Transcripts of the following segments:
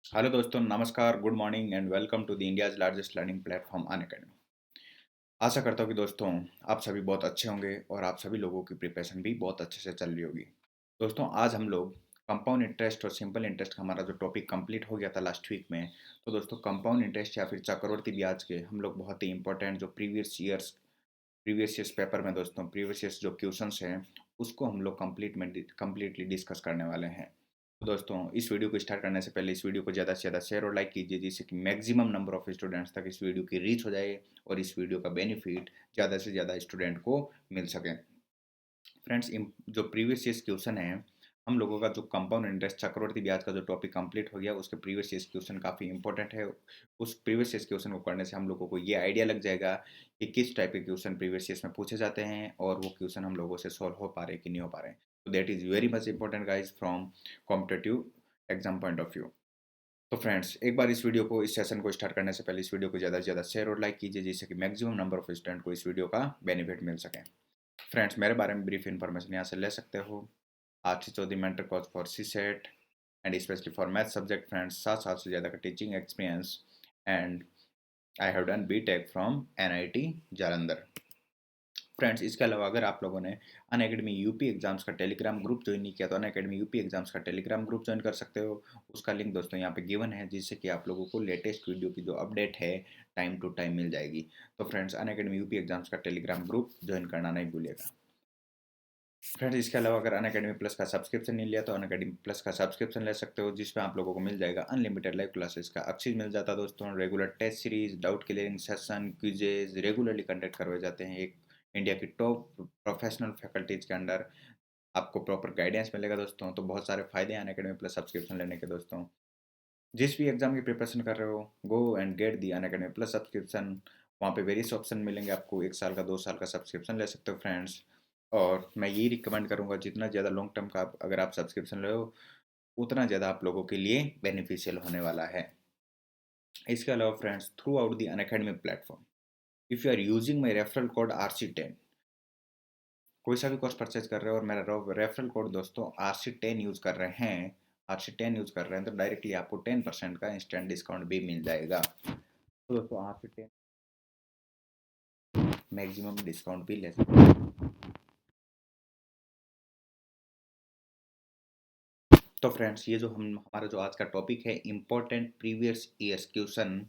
Hello दोस्तों, नमस्कार, good morning and welcome to the India's largest learning platform Unacademy. आशा करता हूँ कि दोस्तों आप सभी बहुत अच्छे होंगे और आप सभी लोगों की प्रिपरेशन भी बहुत अच्छे से चल रही होगी। दोस्तों आज हम लोग कंपाउंड इंटरेस्ट और सिंपल इंटरेस्ट का हमारा जो टॉपिक कंप्लीट हो गया था लास्ट वीक में। तो दोस्तों कंपाउंड इंटरेस्ट या फिर चक्रवृद्धि ब्याज के हम लोग बहुत ही इंपॉर्टेंट जो प्रीवियस ईयर्स पेपर में दोस्तों प्रीवियस ईयर्स जो क्वेश्चंस हैं उसको हम लोग कंप्लीटली डिस्कस करने वाले हैं। तो दोस्तों इस वीडियो को स्टार्ट करने से पहले इस वीडियो को ज़्यादा से ज़्यादा शेयर और लाइक कीजिए जिससे कि मैक्सिमम नंबर ऑफ स्टूडेंट्स तक इस वीडियो की रीच हो जाए और इस वीडियो का बेनिफिट ज़्यादा से ज़्यादा स्टूडेंट को मिल सके। फ्रेंड्स जो प्रीवियस ईयर्स क्वेश्चन है हम लोगों का जो कंपाउंड इंटरेस्ट चक्रवृद्धि ब्याज का जो टॉपिक कंप्लीट हो गया उसके प्रीवियस ईयर्स क्वेश्चन काफ़ी इंपॉर्टेंट है। उस प्रीवियस ईयर्स क्वेश्चन को करने से हम लोगों को ये आइडिया लग जाएगा कि किस टाइप के क्वेश्चन प्रीवियस ईयर्स में पूछे जाते हैं और वो क्वेश्चन हम लोगों से सॉल्व हो पा रहे कि नहीं हो पा रहे। तो that is very much important guys from competitive exam point of view. तो फ्रेंड्स एक बार इस वीडियो को इस सेशन को स्टार्ट करने से पहले इस वीडियो को ज़्यादा से ज़्यादा शेयर और लाइक कीजिए जिससे कि मैक्सिमम नंबर ऑफ स्टूडेंट को इस वीडियो का बेनिफिट मिल सके। फ्रेंड्स मेरे बारे में ब्रीफ इन्फॉर्मेशन यहाँ से ले सकते हो। Aarti Chaudhary mentor coach for CSAT and specially for math subject. Friends 7 साल से ज़्यादा का teaching experience and I have done B tech from NIT Jalandhar. Friends इसके अलावा अगर आप लोगों ने अनअकैडमी यूपी एग्जाम्स का टेलीग्राम ग्रुप ज्वाइन नहीं किया तो अनअकैडमी यूपी एग्जाम्स का टेलीग्राम ग्रुप ज्वाइन कर सकते हो। उसका लिंक दोस्तों यहाँ पे गिवन है जिससे कि आप लोगों को लेटेस्ट वीडियो की जो अपडेट है टाइम टू टाइम मिल जाएगी। तो फ्रेंड्स अनअकैडमी यूपी एग्जाम्स का टेलीग्राम ग्रुप ज्वाइन करना नहीं भूलिएगा। फ्रेंड्स इसके अलावा अगर अनअकैडमी प्लस का सब्सक्रिप्शन नहीं लिया तो अनअकैडमी प्लस का सब्सक्रिप्शन ले सकते हो जिसमें आप लोगों को मिल जाएगा अनलिमिटेड लाइव क्लासेस का एक्सेस मिल जाता है दोस्तों। Regular test series, doubt clearing session, quizzes regularly conduct करवाए जाते हैं एक इंडिया की टॉप प्रोफेशनल फैकल्टीज के अंडर। आपको प्रॉपर गाइडेंस मिलेगा दोस्तों। तो बहुत सारे फायदे हैं अनअकैडमी प्लस सब्सक्रिप्शन लेने के दोस्तों। जिस भी एग्जाम की प्रिपरेशन कर रहे हो go and get the Unacademy plus subscription. वहाँ पे वेरियस ऑप्शन मिलेंगे आपको, 1 साल का 2 साल का सब्सक्रिप्शन ले सकते हो फ्रेंड्स। और मैं यही रिकमेंड करूँगा जितना ज़्यादा लॉन्ग टर्म का अगर आप सब्सक्रिप्शन लो उतना ज़्यादा आप लोगों के लिए बेनिफिशियल होने वाला है। इसके अलावा friends throughout the Unacademy platform if you are using my referral code RC10, कोई सा भी कोर्स परचेज कर रहे हो और मेरा रेफरल कोड दोस्तों RC10 यूज़ कर रहे हैं, RC10 यूज़ कर रहे हैं तो डायरेक्टली आपको 10% का इंस्टेंट डिस्काउंट भी मिल जाएगा। तो दोस्तों RC10 मैक्सिमम डिस्काउंट भी ले सकते हैं। तो फ्रेंड्स ये जो हम हमारा जो आज का टॉपिक है important previous years question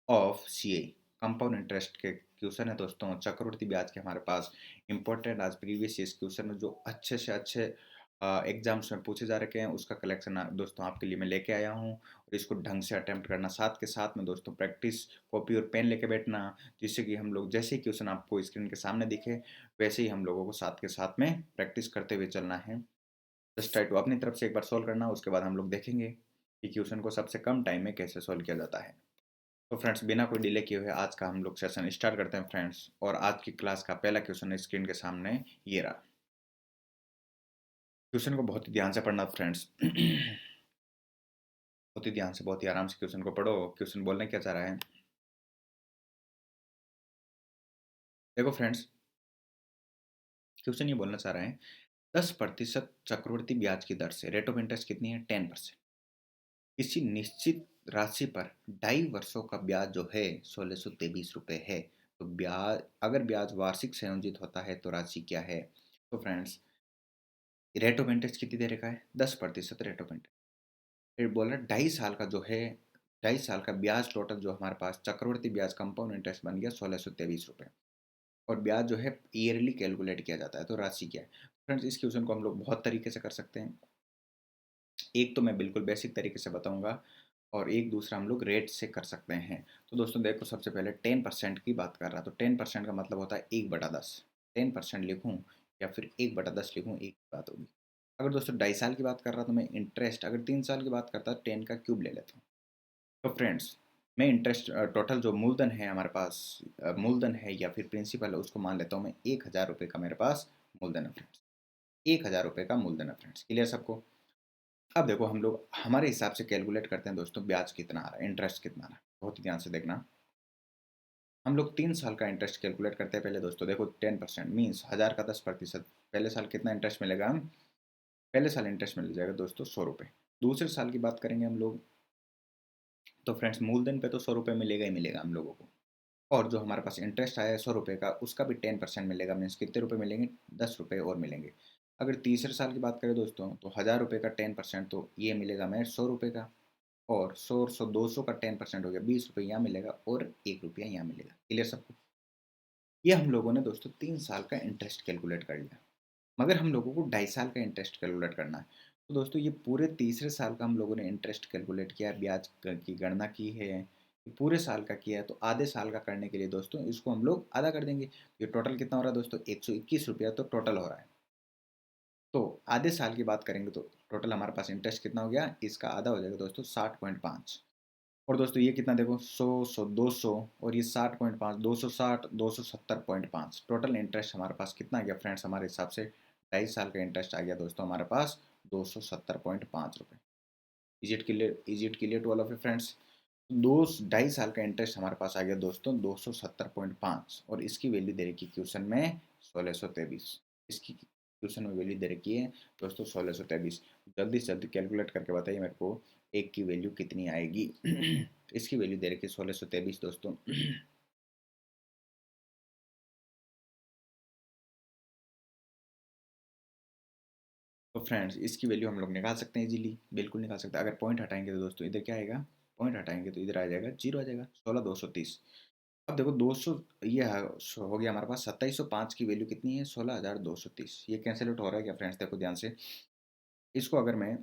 of CA compound interest के क्वेश्चन है दोस्तों। चक्रवृद्धि ब्याज के हमारे पास इंपॉर्टेंट आज प्रीवियस ईयर्स क्वेश्चन में जो अच्छे से अच्छे एग्जाम्स में पूछे जा रखे हैं उसका कलेक्शन दोस्तों आपके लिए मैं लेके आया हूँ और इसको ढंग से अटेम्प्ट करना, साथ के साथ में दोस्तों प्रैक्टिस कॉपी और पेन लेके बैठना जिससे कि हम लोग जैसे ही क्वेश्चन आपको स्क्रीन के सामने दिखे वैसे ही हम लोगों को साथ के साथ में प्रैक्टिस करते हुए चलना है। जस्ट ट्राई टू अपनी तरफ से एक बार सॉल्व करना, उसके बाद हम लोग देखेंगे कि क्वेश्चन को सबसे कम टाइम में कैसे सॉल्व किया जाता है। तो फ्रेंड्स बिना कोई डिले किए हुए आज का हम लोग सेशन स्टार्ट करते हैं फ्रेंड्स। और आज की क्लास का पहला क्वेश्चन स्क्रीन के सामने ये रहा। क्वेश्चन को बहुत ही ध्यान से पढ़ना फ्रेंड्स बहुत ही ध्यान से बहुत ही आराम से क्वेश्चन को पढ़ो। क्वेश्चन बोलने क्या चाह रहा है देखो फ्रेंड्स, क्वेश्चन ये बोलना चाह रहे हैं 10% चक्रवृद्धि ब्याज की दर से रेट ऑफ इंटरेस्ट कितनी है 10%। किसी निश्चित राशि पर 2.5 वर्षों का ब्याज जो है 1623 रुपये है। तो ब्याज अगर ब्याज वार्षिक संयोजित होता है तो राशि क्या है। तो फ्रेंड्स रेट ऑफ इंटरेस्ट कितनी दे रखा है 10% रेट ऑफ इंटरेस्ट। फिर बोल रहा है 2.5 साल का जो है 2.5 साल का ब्याज टोटल जो हमारे पास चक्रवृद्धि ब्याज कंपाउंड इंटरेस्ट बन गया 1623 रुपये। और ब्याज जो है ईयरली कैलकुलेट किया जाता है तो राशि क्या है। फ्रेंड्स इस क्वेश्चन को हम लोग बहुत तरीके से कर सकते हैं। एक तो मैं बिल्कुल बेसिक तरीके से बताऊंगा और एक दूसरा हम लोग रेट से कर सकते हैं। तो दोस्तों देखो सबसे पहले 10% की बात कर रहा तो 10% का मतलब होता है 1/10। 10% लिखूँ या फिर 1/10 लिखूँ एक ही बात होगी। अगर दोस्तों 2.5 साल की बात कर रहा तो मैं इंटरेस्ट अगर 3 साल की बात करता 10 का क्यूब ले लेता हूँ। तो फ्रेंड्स मैं इंटरेस्ट टोटल जो मूलधन है हमारे पास मूलधन है या फिर प्रिंसिपल है उसको मान लेता हूँ मैं 1,000 रुपये का मेरे पास मूलधन है फ्रेंड्स। 1,000 रुपये का मूलधन है फ्रेंड्स, क्लियर सबको। अब देखो हम लोग हमारे हिसाब से कैलकुलेट करते हैं दोस्तों ब्याज कितना आ रहा है, इंटरेस्ट कितना आ रहा है। बहुत ही ध्यान से देखना। हम लोग 3 साल का इंटरेस्ट कैलकुलेट करते हैं पहले दोस्तों। देखो 10% मीन्स 1,000 का 10%। पहले साल कितना इंटरेस्ट मिलेगा हम पहले साल इंटरेस्ट मिल जाएगा दोस्तों 100 रुपये। दूसरे साल की बात करेंगे हम लोग तो फ्रेंड्स मूलधन पे तो 100 रुपये मिलेगा ही मिलेगा हम लोगों को, और जो हमारे पास इंटरेस्ट आया है 100 रुपये का, उसका भी 10% मिलेगा। मीन्स कितने रुपये मिलेंगे? 10 रुपये और मिलेंगे। अगर तीसरे साल की बात करें दोस्तों, तो 1000 रुपये का 10%, तो ये मिलेगा हमें 100 रुपये का, और 100 200 का 10% हो गया 20 रुपये यहाँ मिलेगा, और 1 रुपया यहाँ मिलेगा। क्लियर सबको? ये हम लोगों ने दोस्तों 3 साल का इंटरेस्ट कैलकुलेट कर लिया। मगर हम लोगों को 2.5 साल का इंटरेस्ट कैलकुलेट करना है। तो दोस्तों ये पूरे तीसरे साल का हम लोगों ने इंटरेस्ट कैलकुलेट किया, ब्याज की गणना की है, पूरे साल का किया है। तो आधे साल का करने के लिए दोस्तों इसको हम लोग आधा कर देंगे। ये टोटल कितना हो रहा है दोस्तों? 121 रुपया तो टोटल हो रहा है। तो आधे साल की बात करेंगे तो टोटल हमारे पास इंटरेस्ट कितना हो गया? इसका आधा हो जाएगा दोस्तों 60.5। और दोस्तों ये कितना देखो, 100 200, और ये 60.5, 260, 270.5, टोटल इंटरेस्ट हमारे पास कितना आ गया फ्रेंड्स? हमारे हिसाब से 2.5 साल का इंटरेस्ट आ गया दोस्तों हमारे पास 270.5 रुपये। Is it clear to all of you friends? 2.5 साल का इंटरेस्ट हमारे पास आ गया दोस्तों 270.5, और इसकी वैल्यू दे रखी क्वेश्चन में 1623। इसकी क्वेश्चन में वैल्यू दे रखी है दोस्तों 1623। जल्दी से जल्दी कैलकुलेट करके बताइए मेरे को, एक की वैल्यू कितनी आएगी? इसकी वैल्यू दे रखी है 1623 दोस्तों। तो फ्रेंड्स इसकी वैल्यू हम लोग निकाल सकते हैं इजीली, बिल्कुल निकाल सकते हैं। अगर पॉइंट हटाएंगे तो दोस्तों इधर क्या आएगा? पॉइंट हटाएंगे तो इधर आ जाएगा, जीरो आ जाएगा, 16,230। अब देखो 200, ये हो गया हमारे पास 2705 की वैल्यू कितनी है? 16,230। ये कैंसिल आउट हो रहा है क्या फ्रेंड्स? देखो ध्यान से, इसको अगर मैं,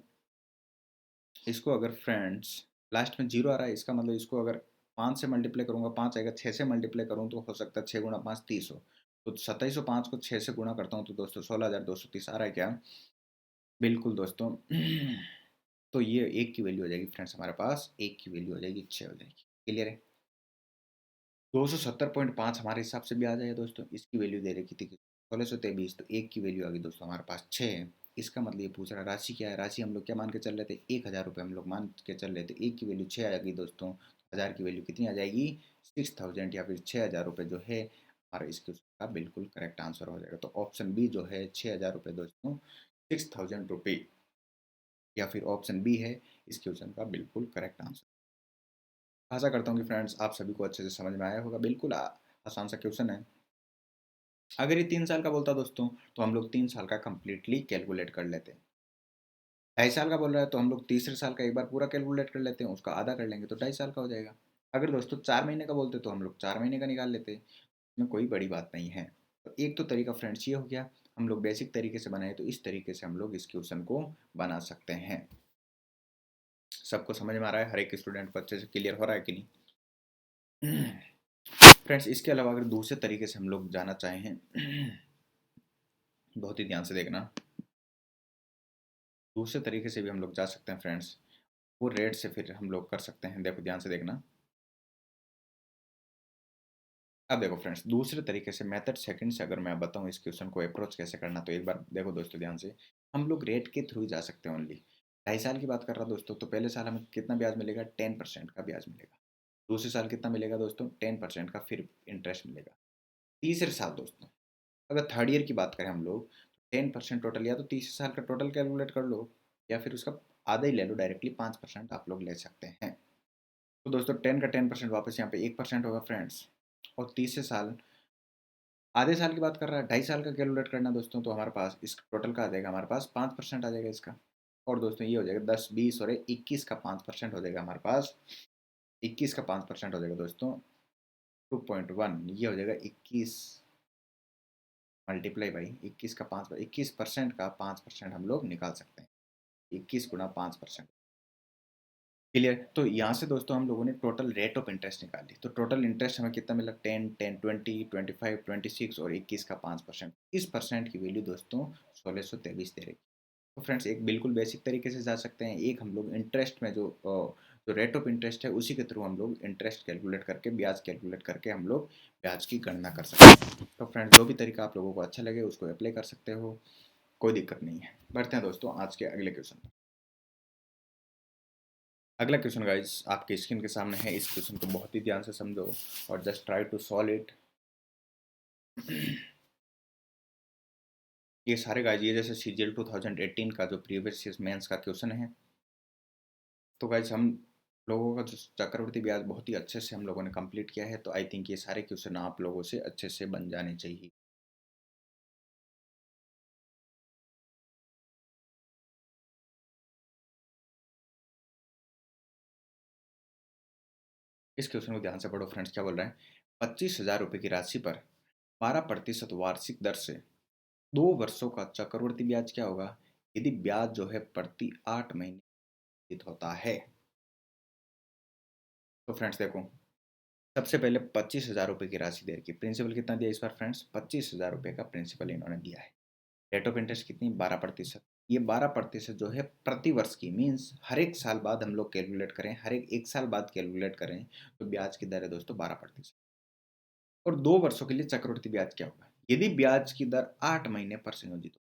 इसको अगर फ्रेंड्स लास्ट में जीरो आ रहा है, इसका मतलब इसको अगर 5 से मल्टीप्लाई करूंगा 5 आएगा, 6 से मल्टीप्लाई करूँ तो हो सकता है 6 गुणा 5 30 हो। तो 2705 को 6 से गुणा करता हूँ तो दोस्तों 16,230 आ रहा है क्या? बिल्कुल दोस्तों। तो ये एक की वैल्यू हो जाएगी फ्रेंड्स, हमारे पास एक की वैल्यू हो जाएगी 6 हो जाएगी। क्लियर है? 270.5 हमारे हिसाब से भी आ जाएगा दोस्तों। इसकी वैल्यू दे रखी थी 1623, तो एक की वैल्यू आ गई दोस्तों हमारे पास 6 है। इसका मतलब ये पूछ रहा राशि क्या है? राशि हम लोग क्या मान के चल रहे थे? 1000 रुपये हम लोग मान के चल रहे थे। एक की वैल्यू 6 आ गई दोस्तों, 1000 की वैल्यू कितनी आ जाएगी? 6000, या फिर 6000 रुपये जो है हमारा इसके उसका बिल्कुल करेक्ट आंसर हो जाएगा। तो ऑप्शन बी जो है 6000 रुपये दोस्तों, 6000 रुपये, या फिर ऑप्शन बी है इस क्वेश्चन का बिल्कुल करेक्ट आंसर। आशा करता हूँ कि फ्रेंड्स आप सभी को अच्छे से समझ में आया होगा। बिल्कुल आसान सा क्वेश्चन है। अगर ये 3 साल का बोलता दोस्तों तो हम लोग 3 साल का कंप्लीटली कैलकुलेट कर लेते हैं। 2.5 साल का बोल रहा है तो हम लोग तीसरे साल का एक बार पूरा कैलकुलेट कर लेते हैं, उसका आधा कर लेंगे तो 2.5 साल का हो जाएगा। अगर दोस्तों 4 महीने का बोलते तो हम लोग 4 महीने का निकाल लेते, इसमें कोई बड़ी बात नहीं है। तो एक तो तरीका फ्रेंड्स ये हो गया, हम लोग बेसिक तरीके से बनाए, तो इस तरीके से हम लोग इस क्वेश्चन को बना सकते हैं। सबको समझ में आ रहा है? हर एक स्टूडेंट को अच्छे से क्लियर हो रहा है कि नहीं? फ्रेंड्स इसके अलावा अगर दूसरे तरीके से हम लोग जाना चाहें, बहुत ही ध्यान से देखना, दूसरे तरीके से भी हम लोग जा सकते हैं फ्रेंड्स। वो रेट से फिर हम लोग कर सकते हैं। देखो ध्यान से देखना। अब देखो फ्रेंड्स दूसरे तरीके से, मेथड सेकंड से अगर मैं बताऊं इस क्वेश्चन को अप्रोच कैसे करना, तो एक बार देखो दोस्तों ध्यान से, हम लोग रेट के थ्रू जा सकते हैं ओनली। 2.5 साल की बात कर रहा दोस्तों, तो पहले साल हमें कितना ब्याज मिलेगा? 10% का ब्याज मिलेगा। दूसरे साल कितना मिलेगा दोस्तों? 10% का फिर इंटरेस्ट मिलेगा। तीसरे साल दोस्तों, अगर थर्ड ईयर की बात करें हम लोग, 10% टोटल, या तो तीसरे साल का टोटल कैलकुलेट कर लो, या फिर उसका आधा ही ले लो डायरेक्टली, 5% आप लोग ले सकते हैं। तो दोस्तों 10 का 10% वापस यहाँ पे 1% होगा फ्रेंड्स। और तीसरे साल, आधे साल की बात कर रहा है, 2.5 साल का कैलकुलेट करना दोस्तों, तो हमारे पास इस टोटल का आ जाएगा, हमारे पास 5% आ जाएगा इसका। और दोस्तों ये हो जाएगा 10 20 और 21 का 5% हो जाएगा हमारे पास। 21 का 5% हो जाएगा दोस्तों 2.1, ये हो जाएगा 21 मल्टीप्लाई बाई 21 का 5, 21% का 5% हम लोग निकाल सकते हैं। 21 गुना 5%। क्लियर? तो यहाँ से दोस्तों हम लोगों ने टोटल रेट ऑफ इंटरेस्ट निकाली। तो टोटल इंटरेस्ट हमें कितना मिला? 10 10 20 25 26 और 21 का 5%। इस परसेंट की वैल्यू दोस्तों 1623 दे रही। तो फ्रेंड्स एक बिल्कुल बेसिक तरीके से जा सकते हैं। एक हम लोग इंटरेस्ट में जो रेट ऑफ इंटरेस्ट है उसी के थ्रू हम लोग इंटरेस्ट कैलकुलेट करके, ब्याज कैलकुलेट करके हम लोग ब्याज की गणना कर सकते हैं। तो फ्रेंड्स जो भी तरीका आप लोगों को अच्छा लगे उसको अप्लाई कर सकते हो, कोई दिक्कत नहीं है। बढ़ते हैं दोस्तों आज के अगले क्वेश्चन पर। अगला क्वेश्चन गाइस आपके स्क्रीन के सामने है। इस क्वेश्चन को बहुत ही ध्यान से समझो और just try to solve it. ये सारे गाइस, ये जैसे सीजीएल 2018 का जो प्रीवियस ईयर मेंस का क्वेश्चन है। तो गाइस हम लोगों का जो चक्रवृद्धि ब्याज बहुत ही अच्छे से हम लोगों ने कंप्लीट किया है, तो आई थिंक ये सारे क्वेश्चन आप लोगों से अच्छे से बन जाने चाहिए। इस क्वेश्चन को ध्यान से पढ़ो फ्रेंड्स, क्या बोल रहा है। 25,000 रुपये की राशि पर 12% वार्षिक दर से 2 वर्षों का चक्रवृद्धि ब्याज क्या होगा यदि ब्याज जो है प्रति 8 महीने निश्चित होता है। तो फ्रेंड्स देखो, सबसे पहले 25,000 रुपये की राशि दे रखी है। प्रिंसिपल कितना दिया इस बार फ्रेंड्स, 25,000 रुपये का प्रिंसिपल इन्होंने दिया है। रेट ऑफ इंटरेस्ट कितनी, 12%। ये 12% जो है प्रति वर्ष की, मीन्स हर एक साल बाद हम लोग कैलकुलेट करें, हर एक साल बाद कैलकुलेट करें तो ब्याज की दर है दोस्तों 12%। और 2 वर्षों के लिए चक्रवृद्धि ब्याज क्या होगा यदि ब्याज की दर 8 महीने पर संयोजित हो।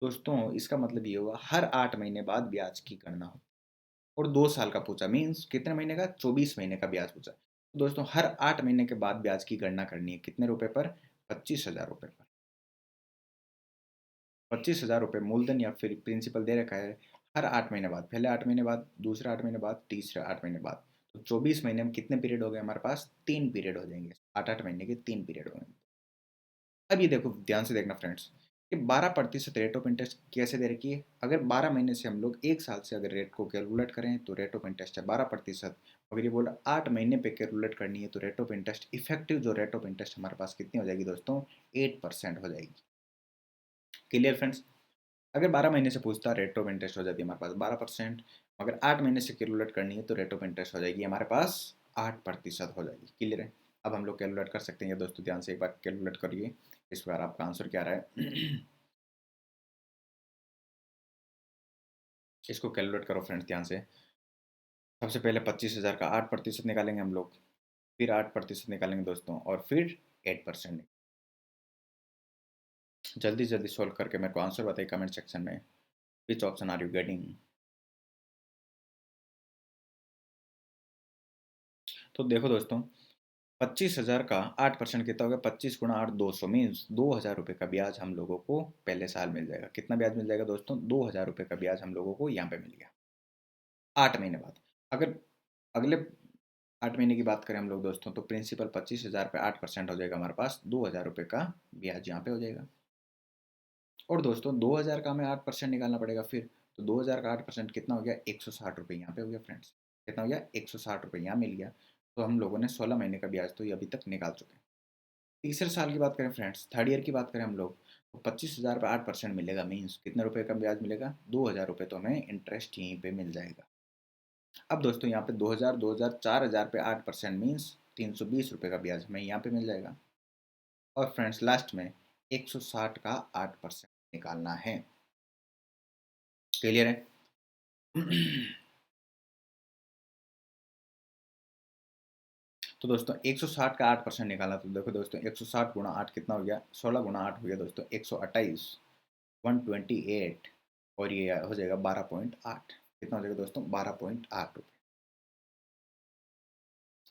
दोस्तों इसका मतलब ये होगा हर 8 महीने बाद ब्याज की गणना हो। और 2 साल का पूछा, मीन्स कितने महीने का, 24 महीने का ब्याज पूछा। तो दोस्तों हर 8 महीने के बाद ब्याज की गणना करनी है, कितने रुपए पर, 25,000 रुपये पर। 25,000 रुपये मूलधन या फिर प्रिंसिपल दे रखा है। हर 8 महीने बाद, पहले 8 महीने बाद, दूसरे 8 महीने बाद, तीसरे 8 महीने बाद। तो 24 महीने में कितने पीरियड हो गए हमारे पास, 3 पीरियड हो जाएंगे। 8 8 महीने के 3 पीरियड हो गए। अब ये देखो ध्यान से देखना फ्रेंड्स, कि 12% रेट ऑफ इंटरेस्ट कैसे दे रखी है। अगर 12 महीने से हम लोग एक साल से अगर रेट को कैलकुलेट करें तो रेट ऑफ इंटरेस्ट है 12%। अगर ये बोला 8 महीने पे कैलकुलेट करनी है तो रेट ऑफ इंटरेस्ट, इफेक्टिव जो रेट ऑफ इंटरेस्ट हमारे पास कितनी हो जाएगी दोस्तों, 8% हो जाएगी। Clear friends. अगर 12 महीने से पूछता रेट ऑफ इंटरेस्ट हो जाती है हमारे पास 12%। अगर 8 महीने से कैलकुलेट करनी है तो रेट ऑफ इंटरेस्ट हो जाएगी हमारे पास 8% हो जाएगी। क्लियर है। अब हम लोग कैलकुलेट कर सकते हैं दोस्तों, ध्यान से एक बार कैलकुलेट करिए, इस बार आपका आंसर क्या रहा है। इसको कैलकुलेट करो फ्रेंड्स ध्यान से। सबसे पहले 25,000 का 8% निकालेंगे हम लोग, फिर 8% निकालेंगे दोस्तों, और फिर 8%। जल्दी जल्दी सोल्व करके मेरे को आंसर बताइए कमेंट सेक्शन में, which option are you getting. तो देखो दोस्तों, 25,000 का 8% कितना हो गया, 25 × 8 200, मीन्स 2,000 रुपये का ब्याज हम लोगों को पहले साल मिल जाएगा। कितना ब्याज मिल जाएगा दोस्तों, 2,000 रुपये का ब्याज हम लोगों को यहाँ पे मिल गया 8 महीने बाद। अगर अगले 8 महीने की बात करें हम लोग दोस्तों, तो प्रिंसिपल 25,000 पे 8% हो जाएगा, हमारे पास 2,000 रुपये का ब्याज यहाँ पे हो जाएगा। और दोस्तों 2,000 का हमें 8% निकालना पड़ेगा फिर। तो 2,000 का 8% कितना हो गया, 160 रुपये यहाँ पे हो गया फ्रेंड्स। कितना हो गया, 160 रुपये यहाँ मिल गया। तो हम लोगों ने 16 महीने का ब्याज तो ये अभी तक निकाल चुके हैं। तीसरे साल की बात करें फ्रेंड्स, थर्ड ईयर की बात करें हम लोग, तो 25,000 पे 8% मिलेगा, मीन्स कितने रुपए का ब्याज मिलेगा, 2,000 रुपये तो हमें इंटरेस्ट यहीं पे मिल जाएगा। अब दोस्तों यहाँ पे 2,000 2,000 4,000 पे 8% मीन्स 320 रुपये का ब्याज हमें यहाँ पे मिल जाएगा। और फ्रेंड्स लास्ट में 160 का 8% निकालना है। क्लियर है। तो दोस्तों 160 का 8% निकाला, तो देखो दोस्तों 160 × 8 कितना हो गया, 16 × 8 हो गया दोस्तों 128, 128। और ये हो जाएगा 12.8। कितना हो जाएगा दोस्तों, 12.8 रुपये।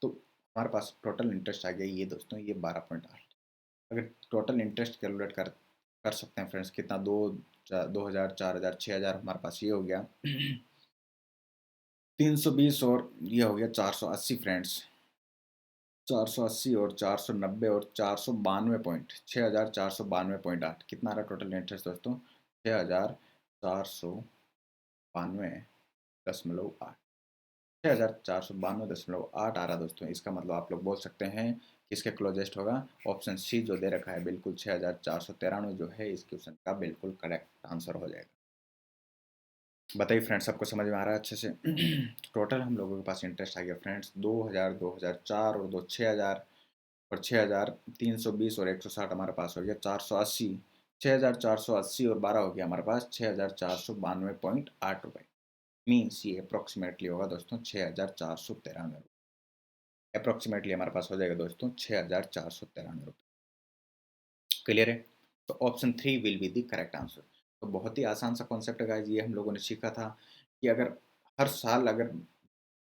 तो हमारे पास टोटल इंटरेस्ट आ गया ये दोस्तों, ये 12.8। अगर टोटल इंटरेस्ट कैलकुलेट कर कर सकते हैं फ्रेंड्स, कितना, 2,000 4,000 6,000, हमारे पास ये हो गया 320, और ये हो गया 480 फ्रेंड्स। 480 और 490 और 492.6,492.8, कितना आ रहा टोटल इंटरेस्ट दोस्तों, 6,492.8, 6,492.8 आ रहा दोस्तों। इसका मतलब आप लोग बोल सकते हैं किसके क्लोजेस्ट होगा, ऑप्शन सी जो दे रखा है बिल्कुल 6,493 जो है इस क्वेश्चन का बिल्कुल करेक्ट आंसर हो जाएगा। बताइए फ्रेंड्स, सबको समझ में आ रहा है अच्छे से। टोटल हम लोगों के पास इंटरेस्ट आ गया फ्रेंड्स 2,000 2,004 और 6,000, और 6,320 और 160 हमारे पास हो गया 480। 6,480 और 12 हो गया हमारे पास 6,492.8 रुपये। मीन्स ये अप्रोक्सीमेटली होगा दोस्तों 6,493। अप्रोक्सीमेटली हमारे पास हो जाएगा दोस्तों 6,493 रुपये। क्लियर है। तो option 3 will be the correct answer. तो बहुत ही आसान सा कॉन्सेप्ट है गाइस, ये हम लोगों ने सीखा था कि अगर हर साल अगर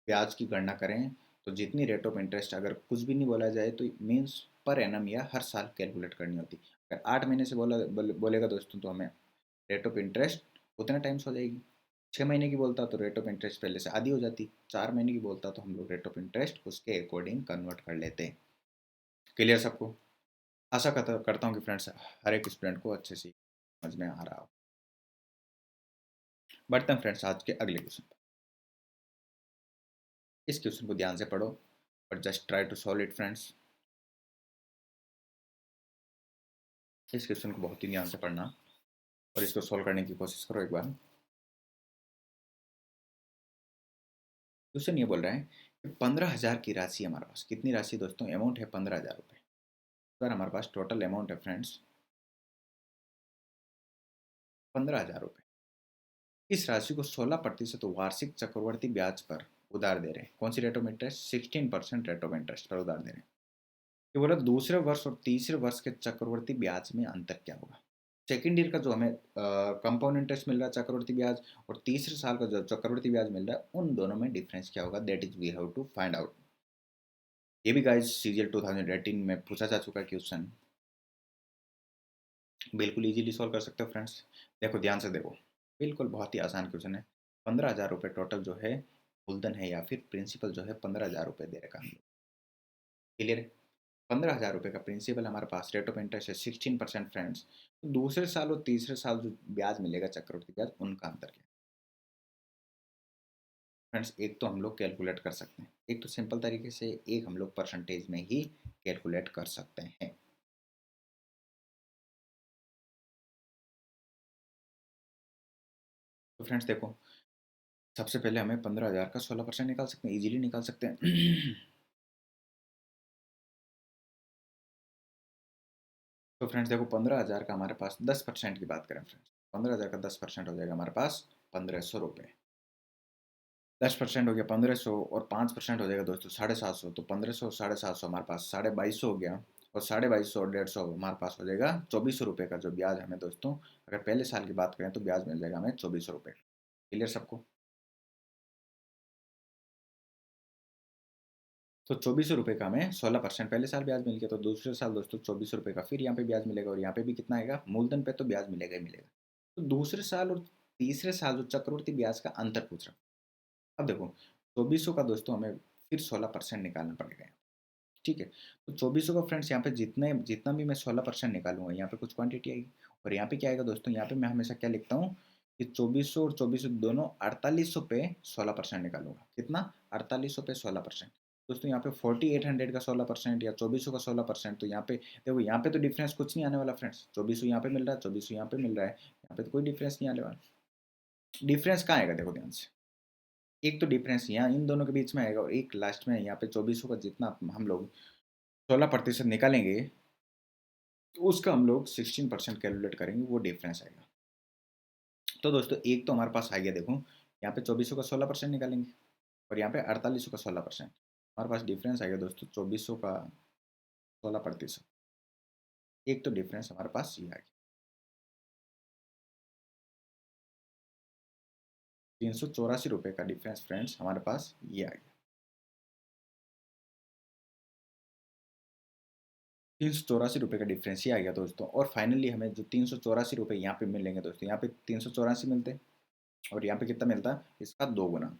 ब्याज की गणना करें तो जितनी रेट ऑफ इंटरेस्ट, अगर कुछ भी नहीं बोला जाए तो मीन्स पर एनम या हर साल कैलकुलेट करनी होती। अगर 8 महीने से बोलेगा दोस्तों तो हमें रेट ऑफ इंटरेस्ट उतने टाइम्स हो जाएगी। 6 महीने की बोलता तो रेट ऑफ इंटरेस्ट पहले से आधी हो जाती, 4 महीने की बोलता तो हम लोग रेट ऑफ इंटरेस्ट उसके अकॉर्डिंग कन्वर्ट कर लेते। क्लियर सबको? आशा करता हूँ कि फ्रेंड्स हर एक स्टूडेंट को अच्छे से समझ में आ रहा हो। बढ़ते हैं फ्रेंड्स आज के अगले क्वेश्चन पर। इस क्वेश्चन को ध्यान से पढ़ो और just try to solve it friends. इस क्वेश्चन को बहुत ही ध्यान से पढ़ना और इसको सॉल्व करने की कोशिश करो एक बार। क्वेश्चन ये बोल रहा है कि 15,000 की राशि हमारे पास, कितनी राशि दोस्तों? अमाउंट है 15,000 रुपये। अगर हमारे पास टोटल अमाउंट है फ्रेंड्स 15,000 रुपये, इस राशि को 16% वार्षिक चक्रवर्ती ब्याज पर उधार दे रहे हैं। कौन सी rate of interest? 16% rate of interest पर उधार दे रहे हैं। ये बोला दूसरे वर्ष और तीसरे वर्ष के चक्रवर्ती ब्याज में अंतर क्या होगा? सेकेंड ईयर का जो हमें कंपाउंड इंटरेस्ट मिल रहा है चक्रवर्ती ब्याज, और तीसरे साल का जो चक्रवर्ती ब्याज मिल रहा है, उन दोनों में डिफरेंस क्या होगा? That is we have to find out. ये भी गाइस सीजीएल 2018 में पूछा जा चुका क्वेश्चन, बिल्कुल इजीली सॉल्व कर सकते हो फ्रेंड्स। देखो ध्यान से देखो, बिल्कुल बहुत ही आसान क्वेश्चन है। 15,000 रुपये टोटल जो है मूलधन है या फिर प्रिंसिपल जो है 15,000 रुपये दे रखा है। क्लियर है? 15,000 रुपये का प्रिंसिपल हमारे पास, रेट ऑफ इंटरेस्ट है 16% फ्रेंड्स। तो दूसरे साल और तीसरे साल जो ब्याज मिलेगा चक्रवृद्धि ब्याज, उनका अंतर क्या है फ्रेंड्स? एक तो हम लोग कैलकुलेट कर सकते हैं, एक तो सिंपल तरीके से, एक हम लोग परसेंटेज में ही कैलकुलेट कर सकते हैं। तो फ्रेंड्स देखो, सबसे पहले हमें 15,000 का 16% निकाल सकते हैं, इजीली निकाल सकते हैं। तो फ्रेंड्स देखो, 15,000 का हमारे पास 10% की बात करें फ्रेंड्स, 15,000 का 10% हो जाएगा हमारे पास 1,500 रुपये। 10% हो गया 1,500 और 5% हो जाएगा दोस्तों 750। तो 1,500 750 हमारे पास 2250 हो गया, और 2250 और 150 हमारे पास हो जाएगा 2,400 रुपये का जो ब्याज हमें दोस्तों, अगर पहले साल की बात करें तो ब्याज मिल जाएगा हमें 2,400 रुपये। क्लियर सबको? तो 2,400 रुपये का हमें 16% पहले साल ब्याज मिल गया, तो दूसरे साल दोस्तों 2,400 रुपये का फिर यहाँ पे ब्याज मिलेगा, और यहाँ पे भी कितना आएगा? मूलधन पे तो ब्याज मिलेगा ही मिलेगा। तो दूसरे साल और तीसरे साल जो चक्रवृद्धि ब्याज का अंतर पूछ रहा हूँ। अब देखो, 2,400 का दोस्तों हमें फिर 16% निकालना पड़ेगा। ठीक है, तो 2,400 का फ्रेंड्स यहाँ पे जितना भी मैं 16% निकालूंगा, यहाँ पे कुछ क्वांटिटी आएगी, और यहाँ पे क्या आएगा दोस्तों? यहाँ पे मैं हमेशा क्या लिखता हूँ कि 2,400 और 2,400 दोनों 4,800 पे 16% निकालूंगा। कितना? 4,800 पे 16%। दोस्तों यहाँ पे 4,800 का 16% या 2,400 का 16%, तो यहाँ पे देखो, यहाँ पे तो डिफरेंस कुछ नहीं आने वाला फ्रेंड्स। 2,400 यहाँ पे मिल रहा है, 2,400 यहाँ पे मिल रहा है, यहाँ पे तो कोई डिफरेंस नहीं आने वाला। डिफरेंस कहाँ आएगा? देखो ध्यान से, एक तो डिफरेंस यहाँ इन दोनों के बीच में आएगा, और एक लास्ट में यहाँ पे 2,400 का जितना हम लोग 16% निकालेंगे, तो उसका हम लोग 16% कैलकुलेट करेंगे, वो डिफरेंस आएगा। तो दोस्तों एक तो हमारे पास आ गया, देखो यहाँ पे 2,400 का 16% निकालेंगे, और यहाँ पे 4,800 का 16%, हमारे पास डिफरेंस आएगा दोस्तों 2,400 का 16%। एक तो डिफरेंस हमारे पास ये आ गया, 384 रुपये का डिफरेंस फ्रेंड्स हमारे पास ये आ गया। 384 रुपये का डिफरेंस ये आ गया दोस्तों, और फाइनली हमें जो 384 रुपये यहाँ पे मिलेंगे दोस्तों, यहाँ पे 384 मिलते हैं, और यहाँ पे कितना मिलता है? इसका 2 गुना,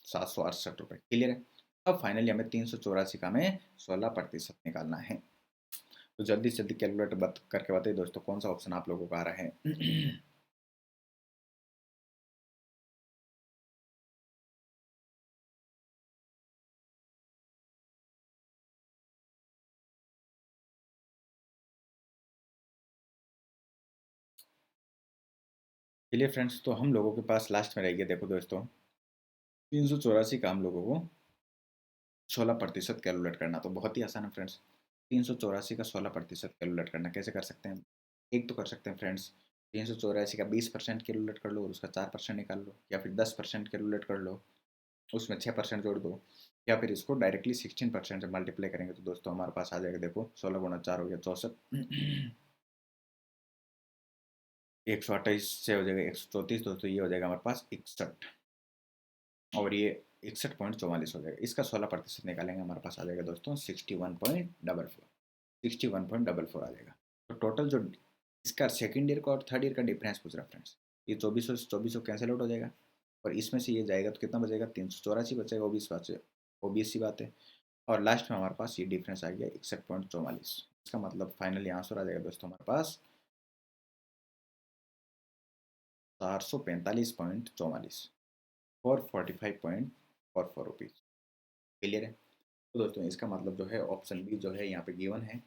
768 रुपये। क्लियर है? अब फाइनली हमें 384 का हमें 16% निकालना है। तो जल्दी से जल्दी कैलकुलेटर करके बताइए दोस्तों, कौन सा ऑप्शन आप लोगों को आ रहा है? चलिए फ्रेंड्स, तो हम लोगों के पास लास्ट में रह गया, देखो दोस्तों 384 का हम लोगों को 16% कैलकुलेट करना। तो बहुत ही आसान है फ्रेंड्स, 384 का 16% कैलकुलेट करना कैसे कर सकते हैं? एक तो कर सकते हैं फ्रेंड्स, 384 का 20% कैलकुलेट कर लो और उसका 4% निकाल लो, या फिर 10% कैलकुलेट कर लो, उसमें 6% जोड़ दो, या फिर इसको डायरेक्टली 16% से मल्टीप्लाई करेंगे, तो दोस्तों हमारे पास आ जाएगा, देखो 16 × 4 हो गया 64, 128 से हो जाएगा 134, दोस्तों ये हो जाएगा हमारे पास 61, और ये 61.44 हो जाएगा। इसका 16% निकालेंगे, हमारे पास आ जाएगा दोस्तों 61.44, 61.44 आ जाएगा। तो टोटल जो इसका सेकंड ईयर का और थर्ड ईयर का डिफरेंस पूछ रहा है फ्रेंड्स, ये 2400 कैंसिल आउट हो जाएगा, और इसमें से ये जाएगा तो कितना बचेगा, 384 बचेगा, वो भी इस बात से वो भी इसी बात है। और लास्ट में हमारे पास ये डिफरेंस आ गया 61.44। इसका मतलब फाइनली आंसर आ जाएगा दोस्तों हमारे पास 445.44, 445.44 रुपीज़। क्लियर है? तो दोस्तों इसका मतलब जो है ऑप्शन बी जो है यहाँ पे गिवन है,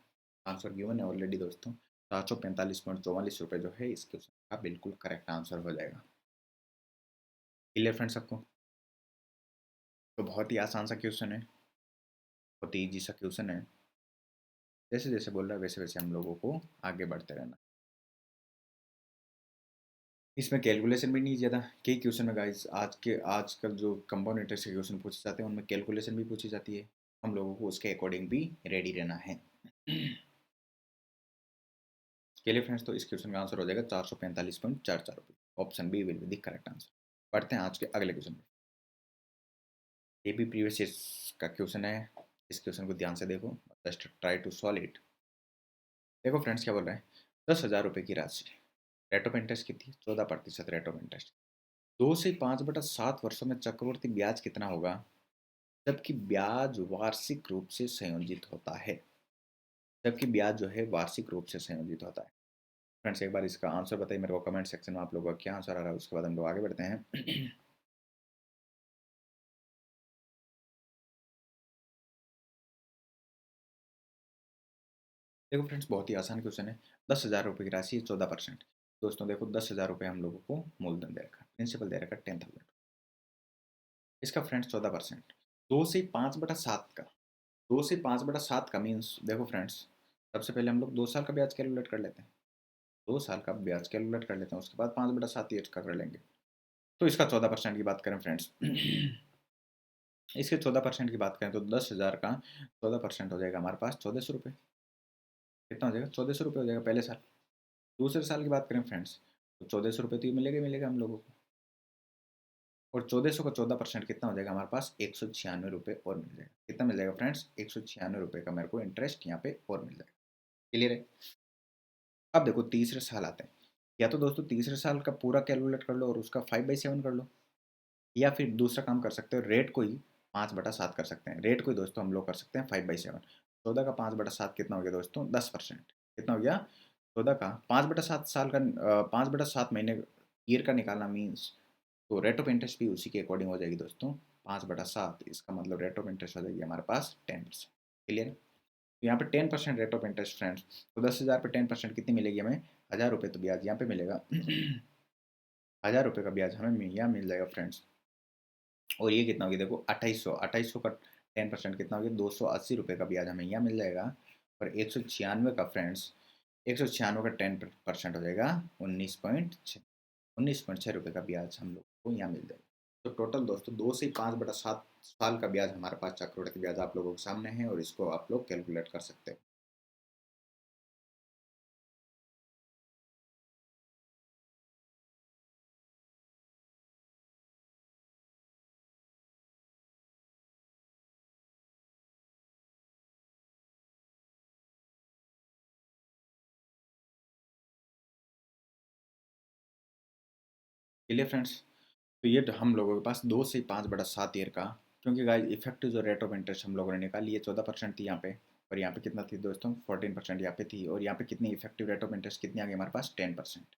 आंसर गिवन है ऑलरेडी दोस्तों। 445.44 रुपये जो है इस क्वेश्चन का बिल्कुल करेक्ट आंसर हो जाएगा। क्लियर फ्रेंड्स सबको? तो बहुत ही आसान सा क्वेश्चन है, बहुत ही ईजी सा क्वेश्चन है। जैसे जैसे बोल रहा है वैसे वैसे हम लोगों को आगे बढ़ते रहना। इसमें कैलकुलेशन भी नहीं ज़्यादा, कई क्वेश्चन में गाइस आजकल जो कंपाउंड इंटरेस्ट के क्वेश्चन पूछे जाते हैं उनमें कैलकुलेशन भी पूछी जाती है, हम लोगों को उसके अकॉर्डिंग भी रेडी रहना है। चलिए फ्रेंड्स, तो इस क्वेश्चन का आंसर हो जाएगा 445.44 रुपये। Option B will be the correct answer. पढ़ते हैं आज के अगले क्वेश्चन में। ये भी प्रीवियस ईयर का क्वेश्चन है, इस क्वेश्चन को ध्यान से देखो, just try to solve it. देखो फ्रेंड्स क्या बोल रहा है, 10,000 रुपये की राशि, रेट ऑफ इंटरेस्ट कितनी, 14% रेट ऑफ इंटरेस्ट। 2 से 5/7 वर्षों में चक्रवृद्धि ब्याज कितना होगा, जबकि ब्याज वार्षिक रूप से संयोजित होता है। जबकि ब्याज जो है वार्षिक रूप से संयोजित होता है। फ्रेंड्स एक बार इसका आंसर बताइए मेरे को कमेंट सेक्शन में, आप लोगों का क्या आंसर आ रहा है, उसके बाद हम लोग आगे बढ़ते हैं। देखो फ्रेंड्स बहुत ही आसान क्वेश्चन है। 10,000 रुपये की राशि 14%। दोस्तों देखो 10,000 रुपये हम लोगों को मूलधन दे रखा, प्रिंसिपल दे रखा 10,000। इसका फ्रेंड्स 14%, 2 से 5/7 का, 2 से 5/7 का मीन्स देखो फ्रेंड्स, सबसे पहले हम लोग 2 साल का ब्याज कैलकुलेट कर लेते हैं। 2 साल का ब्याज कैलकुलेट कर लेते हैं, उसके बाद 5/7 ईयर का कर लेंगे। तो इसका 14% की बात करें फ्रेंड्स, इसके 14% की बात करें तो 10,000 का 14% हो जाएगा हमारे पास 1,400 रुपये। कितना हो जाएगा, 1,400 रुपये हो जाएगा पहले साल। दूसरे साल की बात करें फ्रेंड्स, तो 1,400 रुपये तो ये मिलेगा ही मिलेगा हम लोगों को। और 1,400 का 14% कितना हो जाएगा हमारे पास, 196 रुपये और मिल जाएगा। कितना मिल जाएगा फ्रेंड्स, 196 रुपये का मेरे को इंटरेस्ट यहाँ पे और मिल जाएगा। क्लियर है? अब देखो तीसरे साल आते हैं, या तो दोस्तों तीसरे साल का पूरा कैलकुलेट कर लो और उसका 5/7 कर लो, या फिर दूसरा काम कर सकते हो, रेट को ही 5/7 कर सकते हैं। रेट को ही दोस्तों हम लोग कर सकते हैं 5/7। 14 का 5/7 कितना हो गया दोस्तों, 10%। कितना हो गया, 14 का 5/7 साल का, 5/7 महीने ईयर का निकालना मीन्स, तो रेट ऑफ इंटरेस्ट भी उसी के अकॉर्डिंग हो जाएगी दोस्तों, 5/7। इसका मतलब रेट ऑफ इंटरेस्ट हो जाएगी हमारे पास 10%। क्लियर? तो यहाँ पे 10% रेट ऑफ इंटरेस्ट फ्रेंड्स, तो 10,000 पे 10% कितनी मिलेगी हमें, 1,000 रुपये तो ब्याज यहाँ पे मिलेगा। 1,000 रुपये का ब्याज हमें यहाँ मिल जाएगा फ्रेंड्स। और ये कितना हो गया देखो, 2800 का 10% कितना हो गया, 280 रुपये का ब्याज हमें यहाँ मिल जाएगा। और 196 का फ्रेंड्स, 196 का 10% हो जाएगा 19.6 रुपये का ब्याज हम लोग को यहाँ मिल जाएगा। तो टोटल दोस्तों 2 से 5/7 साल का ब्याज हमारे पास चक्रवृद्धि ब्याज आप लोगों के सामने है, और इसको आप लोग कैलकुलेट कर सकते हो। चलिए फ्रेंड्स, तो ये तो हम लोगों के पास 2 से 5/7 ईयर का, क्योंकि गाइस इफेक्टिव जो रेट ऑफ इंटरेस्ट हम लोगों ने निकाली है 14% थी यहाँ पे, और यहाँ पे कितना थी दोस्तों, 14% यहाँ पे थी, और यहाँ पे कितनी इफेक्टिव रेट ऑफ इंटरेस्ट कितनी आ गई हमारे पास, 10%।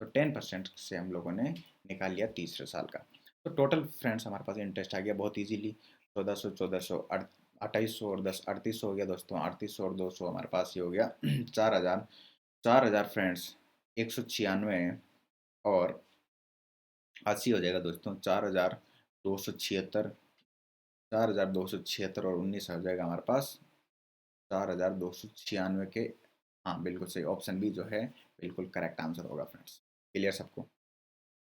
तो 10% से हम लोगों ने निकाल लिया तीसरे साल का। तो टोटल फ्रेंड्स हमारे पास इंटरेस्ट आ गया बहुत ईजीली, 1,400 2800 और 10 3,800 हो गया दोस्तों, 3,800 और 200 हमारे पास ये हो गया 4,000। 4,000 फ्रेंड्स 196 और 80 हो जाएगा दोस्तों, 4,276। 4,276 और 19 हो जाएगा हमारे पास 4,296 के। हाँ बिल्कुल सही, ऑप्शन बी जो है बिल्कुल करेक्ट आंसर होगा फ्रेंड्स। क्लियर सबको?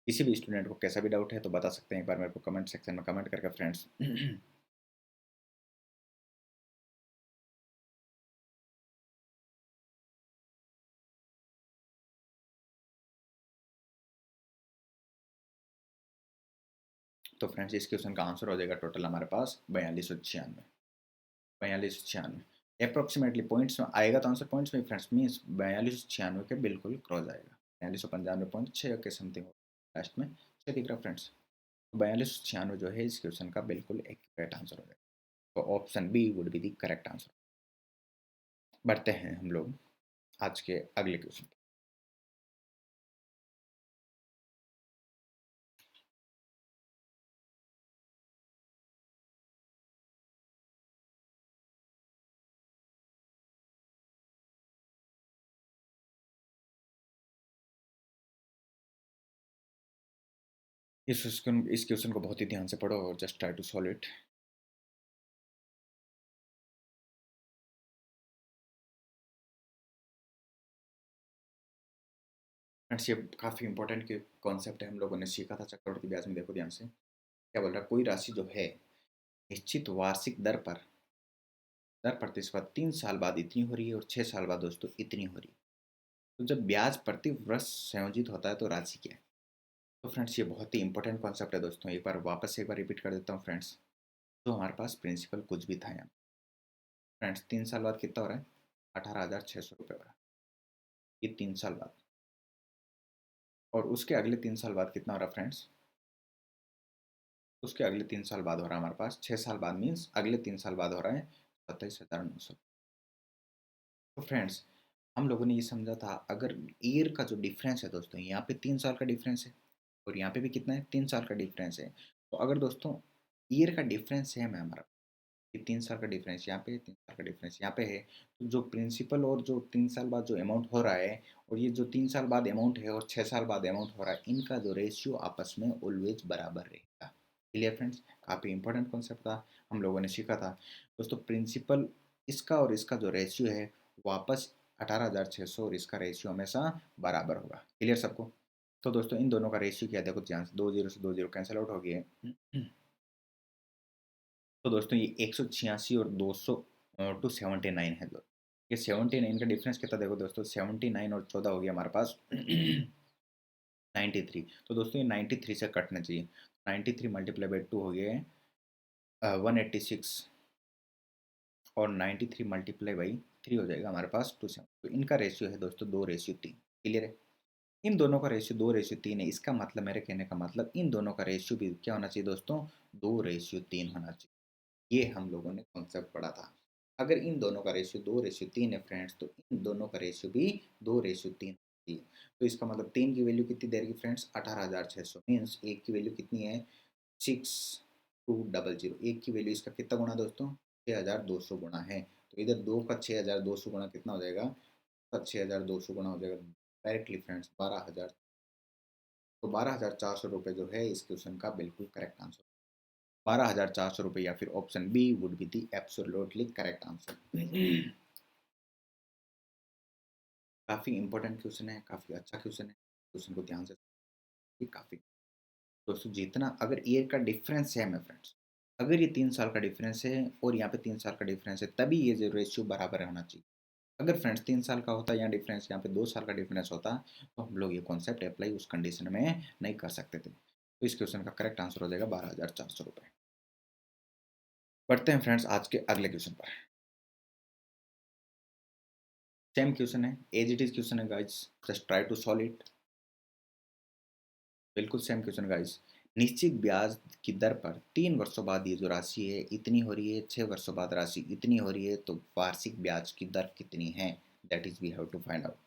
किसी भी स्टूडेंट को कैसा भी डाउट है तो बता सकते हैं, एक बार मेरे को कमेंट सेक्शन में कमेंट करके फ्रेंड्स। तो फ्रेंड्स इस क्वेश्चन का आंसर हो जाएगा टोटल हमारे पास 4296। 4296 अप्रोक्सीमेटली पॉइंट्स में आएगा तो आंसर पॉइंट्स में फ्रेंड्स मीन्स 4296 के बिल्कुल क्रॉस आएगा, 4295.6 के समथिंग। लास्ट में 6 दिख रहा फ्रेंड्स। तो 4296 जो है इस क्वेश्चन का बिल्कुल एक करेक्ट आंसर हो जाएगा। तो option B would be the correct answer. बढ़ते हैं हम लोग आज के अगले क्वेश्चन। इस क्वेश्चन को बहुत ही ध्यान से पढ़ो और just try to solve it. Friends ये काफ़ी इंपॉर्टेंट कॉन्सेप्ट है, हम लोगों ने सीखा था चक्रवृद्धि ब्याज में। देखो ध्यान से क्या बोल रहा है, कोई राशि जो है निश्चित वार्षिक दर प्रतिशत 3 साल बाद इतनी हो रही है और 6 साल बाद दोस्तों इतनी हो रही है। तो जब ब्याज प्रति वर्ष संयोजित होता है तो राशि क्या है। तो फ्रेंड्स ये बहुत ही इंपॉर्टेंट कॉन्सेप्ट है दोस्तों। एक बार रिपीट कर देता हूँ फ्रेंड्स। तो हमारे पास प्रिंसिपल कुछ भी था यहाँ फ्रेंड्स, 3 साल बाद कितना हो रहा है, 18,600 रुपये हो रहा है ये 3 साल बाद। और उसके अगले 3 साल बाद कितना हो रहा है फ्रेंड्स, उसके अगले 3 साल बाद हो रहा है हमारे पास 6 साल बाद, मीन्स अगले 3 साल बाद हो रहा है 27,900। तो फ्रेंड्स हम लोगों ने ये समझा था, अगर ईयर का जो डिफरेंस है दोस्तों, यहाँ पे 3 साल का डिफरेंस है और यहाँ पे भी कितना है, 3 साल का डिफरेंस है। तो अगर दोस्तों ईयर का डिफरेंस सेम है हमारा, ये 3 साल का डिफरेंस यहाँ पे है, 3 साल का डिफरेंस यहाँ पे है, तो जो प्रिंसिपल और जो 3 साल बाद जो अमाउंट हो रहा है और ये जो 3 साल बाद अमाउंट है और 6 साल बाद अमाउंट हो रहा है, इनका जो रेशियो आपस में ऑलवेज बराबर रहेगा। क्लियर फ्रेंड्स, काफ़ी इंपॉर्टेंट कॉन्सेप्ट था, हम लोगों ने सीखा था दोस्तों। प्रिंसिपल इसका और इसका जो रेशियो है वापस 18,600 और इसका रेशियो हमेशा बराबर होगा। क्लियर सबको। तो दोस्तों इन दोनों का रेशियो क्या है, देखो ध्यान से, 2 जीरो से 2 जीरो कैंसिल आउट हो गए। तो दोस्तों ये 186 और 200 टू 79 है। ये 79 का डिफरेंस कितना, देखो दोस्तों 79 और 14 हो गया हमारे पास 93। तो दोस्तों ये 93 से कटना चाहिए। 93 मल्टीप्लाई बाई 2 हो गया 186 और 93 मल्टीप्लाई बाई 3 हो जाएगा हमारे पास 27। तो इनका रेशियो है दोस्तों 2:3। क्लियर है। इन दोनों का रेशियो 2:3 है। इसका मतलब, मेरे कहने का मतलब, इन दोनों का रेशियो भी क्या होना चाहिए दोस्तों, 2:3 होना चाहिए। ये हम लोगों ने कॉन्सेप्ट पढ़ा था। अगर इन दोनों का रेशियो 2:3 है फ्रेंड्स, तो इन दोनों का रेशियो भी 2:3 है। तो इसका मतलब 3 की वैल्यू कितनी दे रही फ्रेंड्स, 18,600, मीन्स एक की वैल्यू कितनी है, 6200। एक की वैल्यू इसका कितना गुना दोस्तों, 6,200 गुना है। तो इधर 2 का 6,200 गुना कितना हो जाएगा, 6,200 गुना हो जाएगा डायरेक्टली फ्रेंड्स 12,000। तो 12,400 रुपये जो है इस क्वेश्चन का बिल्कुल करेक्ट आंसर, 12,400 रुपये, या फिर option B would be the absolutely correct answer. काफ़ी इंपॉर्टेंट क्वेश्चन है, काफ़ी अच्छा क्वेश्चन है, क्वेश्चन को ध्यान से काफ़ी। दोस्तों जितना अगर ईयर का डिफरेंस सेम है फ्रेंड्स, अगर ये 3 साल का डिफरेंस है और यहाँ पे 3 साल का डिफरेंस है, तभी ये जो रेशियो बराबर होना चाहिए। अगर फ्रेंड्स 3 साल का होता, यहाँ डिफरेंस यहाँ पे 2 साल का डिफरेंस होता, तो हम लोग ये कॉन्सेप्ट अप्लाई उस कंडीशन में नहीं कर सकते थे। तो इस क्वेश्चन का करेक्ट आंसर हो जाएगा 12,400 रुपये। बढ़ते हैं फ्रेंड्स आज के अगले क्वेश्चन पर। सेम क्वेश्चन है, एज इट इज क्वेश्चन है guys, just try to solve it. बिल्कुल सेम क्वेश्चन गाइस। निश्चित ब्याज की दर पर 3 वर्षों बाद ये जो राशि है इतनी हो रही है, 6 वर्षों बाद राशि इतनी हो रही है, तो वार्षिक ब्याज की दर कितनी है, that is we have to find out.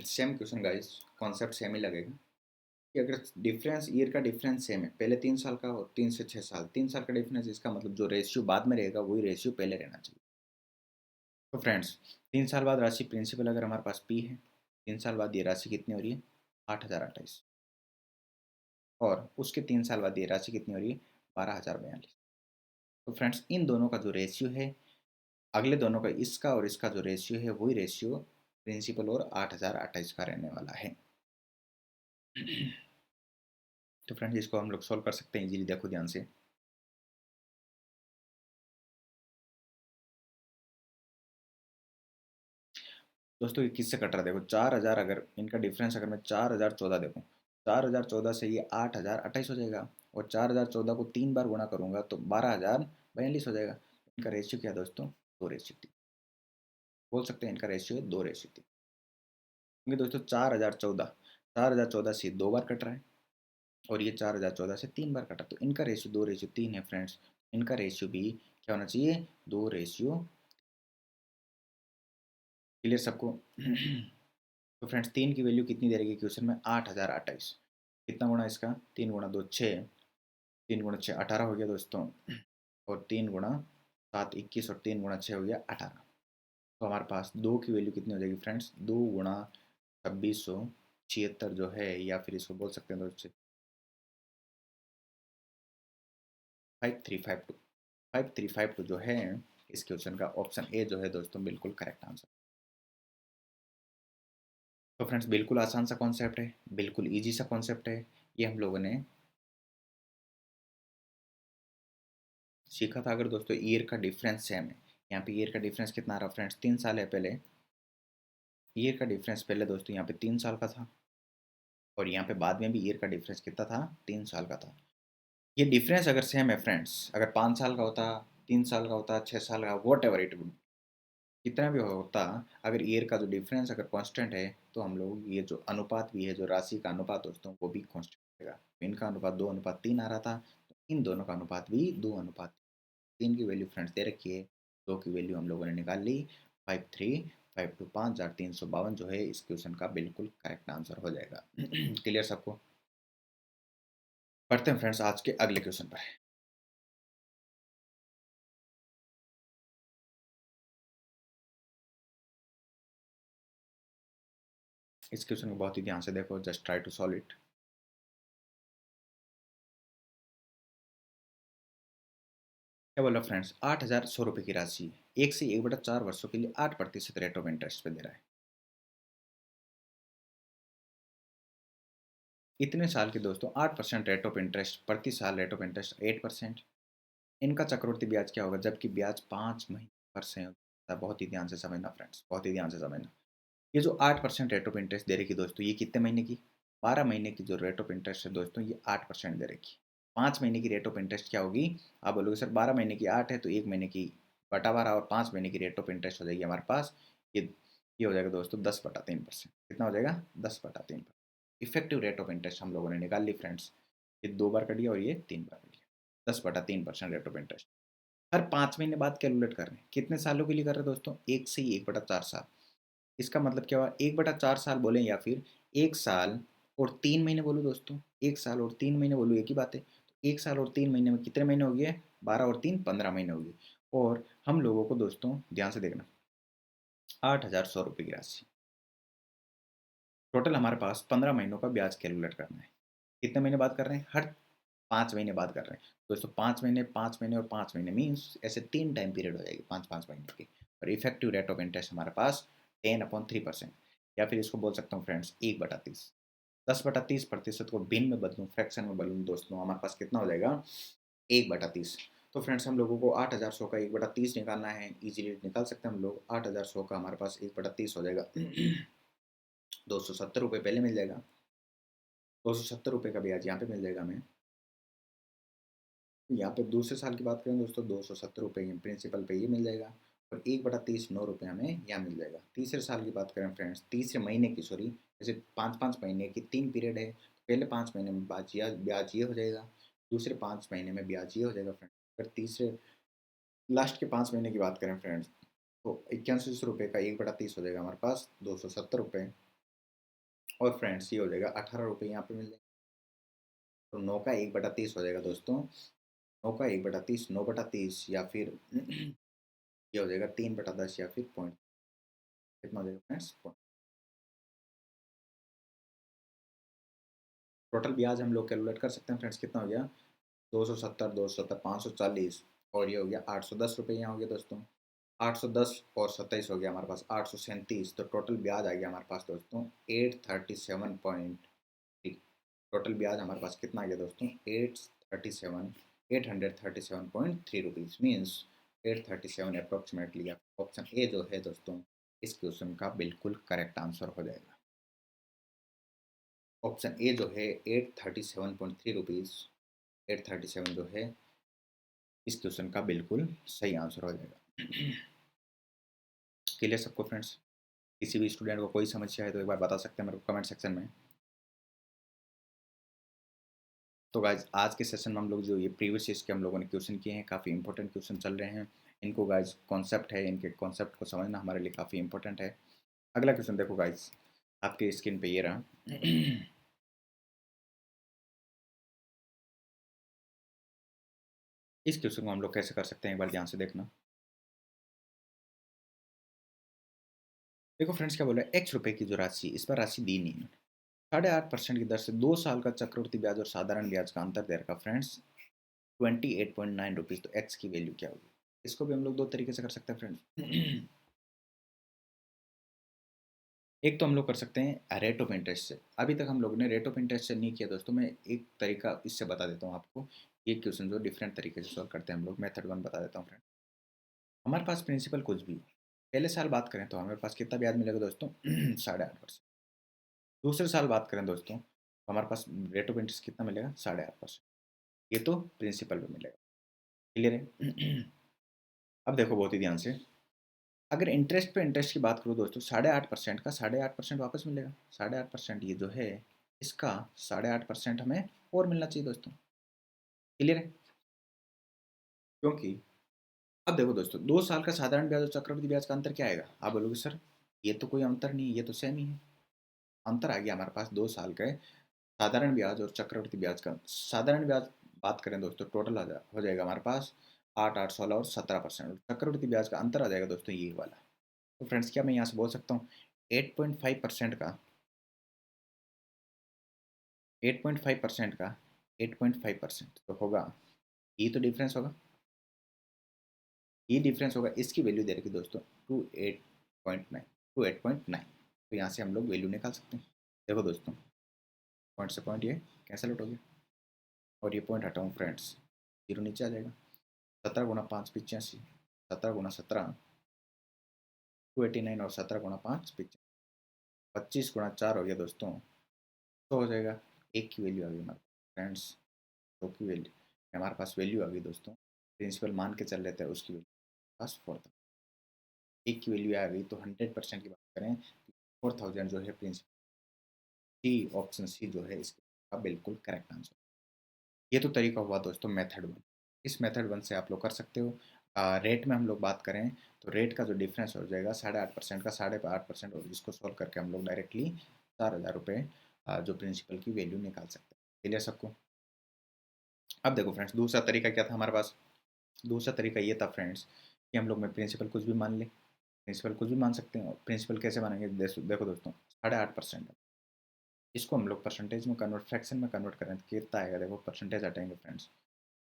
Same question guys, concept same ही लगेगा कि अगर डिफरेंस, ईयर का डिफरेंस सेम है, पहले 3 साल का हो, 3 से 6 साल, 3 साल का डिफरेंस, इसका मतलब जो रेशियो बाद में रहेगा वही रेशियो पहले रहना चाहिए। तो फ्रेंड्स 3 साल बाद राशि प्रिंसिपल अगर हमारे पास पी है, 3 साल बाद ये राशि कितनी हो रही है, 8,028। और उसके 3 साल बाद ये राशि कितनी हो रही है, 12,042। तो फ्रेंड्स इन दोनों का जो रेशियो है, अगले दोनों का, इसका और इसका जो रेशियो है वही रेशियो प्रिंसिपल और 8,028 का रहने वाला है। तो फ्रेंड्स इसको हम लोग सॉल्व कर सकते हैं इजीली, देखो ध्यान से। दोस्तों ये किससे कट रहा है, देखो 4000, अगर इनका डिफरेंस अगर मैं 4014 देखूँ, 4014 से ये 8028 हो जाएगा, और 4014 को 3 बार गुणा करूंगा तो 12042 हो जाएगा। इनका रेशियो क्या है दोस्तों, 2:3। बोल सकते हैं इनका रेशियो है 2:3, क्योंकि दोस्तों 4014 से 2 बार कट रहा है, और ये 4014 से 3 बार कटा, तो इनका रेशियो 2:3 है फ्रेंड्स। इनका रेशियो भी क्या होना चाहिए, 2:। क्लियर सबको? तो फ्रेंड्स 3 की वैल्यू कितनी दे रही है क्वेश्चन में, 8028। कितना गुणा इसका, 3 × 2 6, 3 × 6 18 हो गया दोस्तों, और 3 × 7 21, और 3 × 6 हो गया 18। तो हमारे पास दो की वैल्यू कितनी हो जाएगी फ्रेंड्स, 2 × 2676 जो है, या फिर इसको बोल सकते हैं दोस्तों 5352। 5352 जो है इस क्वेश्चन का ऑप्शन ए जो है दोस्तों बिल्कुल करेक्ट आंसर। तो फ्रेंड्स बिल्कुल आसान सा कॉन्सेप्ट है, बिल्कुल इजी सा कॉन्सेप्ट है। ये हम लोगों ने सीखा था। अगर दोस्तों ईयर का डिफरेंस सेम है, यहाँ पे ईयर का डिफरेंस कितना आ रहा फ्रेंड्स, 3 साल है पहले। ईयर का डिफरेंस पहले दोस्तों यहाँ पे 3 साल का था, और यहाँ पे बाद में भी ईयर का डिफरेंस कितना था, 3 साल का था। ये डिफरेंस अगर सेम है फ्रेंड्स, अगर 5 साल का होता, 3 साल का होता, 6 साल का, वॉट एवर इट वुड, कितना भी होता, अगर ईयर का जो डिफरेंस अगर कांस्टेंट है, तो हम लोग ये जो अनुपात भी है, जो राशि का अनुपात दोस्तों, वो भी कांस्टेंट रहेगा। इनका अनुपात 2:3 आ रहा था, तो इन दोनों का अनुपात भी 2:3 की वैल्यू फ्रेंड्स दे रखी है। 2 की वैल्यू हम लोगों ने निकाल ली, 5352, 5352 जो है इस क्वेश्चन का बिल्कुल करेक्ट आंसर हो जाएगा। क्लियर सबको? पढ़ते हैं फ्रेंड्स आज के अगले क्वेश्चन पर। इस क्वेश्चन को बहुत ही ध्यान से देखो, just try to solve it. क्या बोला फ्रेंड्स, 8100 रुपये की राशि 1 से 1/4 वर्षों के लिए 8% रेट ऑफ इंटरेस्ट पे दे रहा है। इतने साल के दोस्तों 8% रेट ऑफ इंटरेस्ट, प्रति साल रेट ऑफ इंटरेस्ट 8%। इनका चक्रवृद्धि ब्याज क्या होगा, जबकि ब्याज 5 महीने पर से होता है। बहुत ही ध्यान से समझना फ्रेंड्स, बहुत ही ध्यान से समझना। ये जो 8% रेट ऑफ इंटरेस्ट दे रखी दोस्तों, ये कितने महीने की, 12 महीने की जो रेट ऑफ इंटरेस्ट है दोस्तों, ये 8% दे रखी। 5 महीने की रेट ऑफ इंटरेस्ट क्या होगी, आप बोलोगे सर 12 महीने की 8 है तो 1 महीने की बटा 12, और 5 महीने की रेट ऑफ इंटरेस्ट हो जाएगी हमारे पास, ये ये हो जाएगा दोस्तों 10/3%। कितना हो जाएगा, 10/3। इफेक्टिव रेट ऑफ इंटरेस्ट हम लोगों ने निकाल ली फ्रेंड्स, ये 2 बार कट गया और ये 3 बार कट गया, 10/3% रेट ऑफ इंटरेस्ट। हर 5 महीने बाद कैलकुलेट कर रहे हैं, कितने सालों के लिए कर रहे हैं दोस्तों, 1 से 1/4 साल। इसका मतलब क्या हुआ, 1/4 साल बोले, या फिर 1 साल और 3 महीने बोलो दोस्तों, 1 साल और 3 महीने बोलो, एक ही बात है। तो 1 साल और 3 महीने में कितने महीने हो गए, 12 और 3 15 महीने हो गए। और हम लोगों को दोस्तों ध्यान से देखना, 8100 रुपये की राशि, टोटल हमारे पास 15 महीनों का ब्याज कैलकुलेट करना है। कितने महीने बाद कर रहे हैं, हर 5 महीने बाद कर रहे हैं दोस्तों। 5 महीने, 5 महीने और 5 महीने मीन्स ऐसे 3 टाइम पीरियड हो जाएगी 5-5 महीने की। और इफेक्टिव रेट ऑफ इंटरेस्ट हमारे पास 10/3%, या फिर इसको बोल सकता हूँ फ्रेंड्स 1/30। 10/30% को भिन्न में बदलूँ, फ्रैक्शन में बदलूँ दोस्तों, हमारे पास कितना हो जाएगा, 1/30। तो फ्रेंड्स हम लोगों को 8100 का 1/30 निकालना है, इजीली निकाल सकते हैं हम लोग। 8100 का हमारे पास 1/30 हो जाएगा 270 रुपये पहले मिल जाएगा, 270 रुपये का ब्याज यहाँ पे मिल जाएगा हमें। यहाँ पे दूसरे साल की बात करें दोस्तों, 270 रुपये प्रिंसिपल पे ये मिल जाएगा, और 1/30 9 रुपये हमें यहाँ मिल जाएगा। तीसरे साल की बात करें फ्रेंड्स, तीसरे महीने की, सॉरी, जैसे 5-5 महीने की 3 पीरियड है, पहले 5 महीने में ब्याज ये हो जाएगा, दूसरे 5 महीने में ब्याज ये हो जाएगा फ्रेंड्स। अगर तीसरे लास्ट के 5 महीने की बात करें फ्रेंड्स, तो 8100 रुपये का 1/30 हो जाएगा हमारे पास 270 रुपये, और फ्रेंड्स ये हो जाएगा 18 रुपये यहाँ पे मिल जाएगा। तो 9 का 1/30 हो जाएगा दोस्तों, 9 का 1/30, 9/30, या फिर ये हो जाएगा 3/10, या फिर पॉइंट, कितना हो जाएगा फ्रेंड्स, पॉइंट। टोटल ब्याज हम लोग कैलकुलेट कर सकते हैं फ्रेंड्स, कितना हो गया, 270, 540, और ये हो गया 810 रुपये यहाँ हो गया दोस्तों। 810 और 27 हो गया हमारे पास 837, तो टोटल ब्याज आ गया हमारे पास दोस्तों 837.3। टोटल ब्याज हमारे पास कितना आ गया दोस्तों, 837.3 rupees means 837 approximately. Option A जो है दोस्तों इस क्वेश्चन का बिल्कुल करेक्ट आंसर हो जाएगा। ऑप्शन ए जो है 837.3 रुपीज़, 837 जो है इस क्वेश्चन का बिल्कुल सही आंसर हो जाएगा। क्लियर सबको फ्रेंड्स? किसी भी स्टूडेंट को कोई समस्या है तो एक बार बता सकते हैं मेरे को कमेंट सेक्शन में। तो गाइज आज के सेशन में हम लोग जो ये प्रीवियस ईयर्स के हम लोगों ने क्वेश्चन किए हैं, काफ़ी इंपॉर्टेंट क्वेश्चन चल रहे हैं। इनको गाइज कॉन्सेप्ट है, इनके कॉन्सेप्ट को समझना हमारे लिए काफ़ी इंपॉर्टेंट है। अगला क्वेश्चन देखो गाइज, आपके स्क्रीन पे ये रहा। इस क्वेश्चन को हम लोग कैसे कर सकते हैं, एक बार ध्यान से देखना। देखो फ्रेंड्स क्या बोल रहा है, x रुपए की जो राशि, इस पर राशि दी नहीं है, 8.5% की दर से 2 साल का चक्रवृद्धि ब्याज और साधारण ब्याज का अंतर दे रखा फ्रेंड्स 28.9 रुपीज़। तो x की वैल्यू क्या होगी? इसको भी हम लोग दो तरीके से कर सकते हैं फ्रेंड्स। एक तो हम लोग कर सकते हैं रेट ऑफ इंटरेस्ट से। अभी तक हम लोगों ने रेट ऑफ इंटरेस्ट से नहीं किया दोस्तों, मैं एक तरीका इससे बता देता हूँ आपको। ये क्वेश्चन जो डिफरेंट तरीके से सॉल्व करते हैं हम लोग, मेथड वन बता देता हूँ फ्रेंड। हमारे पास प्रिंसिपल कुछ भी हो, पहले साल बात करें तो हमारे पास कितना ब्याज मिलेगा दोस्तों? 8.5%। दूसरे साल बात करें दोस्तों तो हमारे पास रेट ऑफ इंटरेस्ट कितना मिलेगा? 8.5%। ये तो प्रिंसिपल पे मिलेगा। क्लियर है? अब देखो बहुत ही ध्यान से, अगर इंटरेस्ट पे इंटरेस्ट की बात करूँ दोस्तों, 8.5% का 8.5% वापस मिलेगा। 8.5% ये जो है, इसका 8.5% हमें और मिलना चाहिए दोस्तों। क्लियर है? क्योंकि अब देखो दोस्तों, 2 साल का साधारण ब्याज और चक्रवृद्धि ब्याज का अंतर क्या आएगा? आप बोलोगे सर ये तो कोई अंतर नहीं, ये तो सेम ही है। अंतर आ गया हमारे पास 2 साल के साधारण ब्याज और चक्रवृद्धि ब्याज का। साधारण ब्याज बात करें दोस्तों, टोटल हो जाएगा हमारे पास 8, 8, 16 और 17%। चक्रवृद्धि ब्याज का अंतर आ जाएगा दोस्तों ये वाला। तो फ्रेंड्स क्या मैं यहाँ से बोल सकता हूँ 8.5% का 8.5% का 8.5% तो होगा, ये तो डिफरेंस होगा, ये डिफरेंस होगा। इसकी वैल्यू दे रखी दोस्तों 28.9, 28.9। तो यहाँ से हम लोग वैल्यू निकाल सकते हैं। देखो दोस्तों, पॉइंट से पॉइंट ये कैंसिल आउट हो गया और ये पॉइंट हटाऊँ फ्रेंड्स, जीरो नीचे आ जाएगा। 17 × 5 = 85, 17 × 17 289 और 17 × 5 = 25 × 4 हो गया दोस्तों, तो हो जाएगा। एक की वैल्यू आ गई हमारे फ्रेंड्स, दो की वैल्यू, हमारे पास वैल्यू आ गई दोस्तों। प्रिंसिपल मान के चल रहे थे उसकी वैल्यू पास 4,000। एक की वैल्यू आ गई तो 100% की बात करें 4,000 जो है प्रिंसिपल, सी ऑप्शन सी जो है इसका बिल्कुल करेक्ट आंसर। ये तो तरीका हुआ दोस्तों मेथड वन। इस मेथड वन से आप लोग कर सकते हो। रेट में हम लोग बात करें तो रेट का जो डिफरेंस हो जाएगा 8.5% का 8.5%, और इसको सॉल्व करके हम लोग डायरेक्टली 4,000 रुपये जो प्रिंसिपल की वैल्यू निकाल सकते हैं। क्लियर सबको? अब देखो फ्रेंड्स, दूसरा तरीका क्या था हमारे पास? दूसरा तरीका ये था फ्रेंड्स कि हम लोग में प्रिंसिपल कुछ भी मान ले। प्रिंसिपल कुछ भी मान सकते हैं, और प्रिंसिपल कैसे मानेंगे? देखो दोस्तों, 8.5% इसको हम लोग परसेंटेज में कन्वर्ट, फ्रैक्शन में कन्वर्ट करें तो कितना आएगा? देखो परसेंटेज हटाएंगे फ्रेंड्स,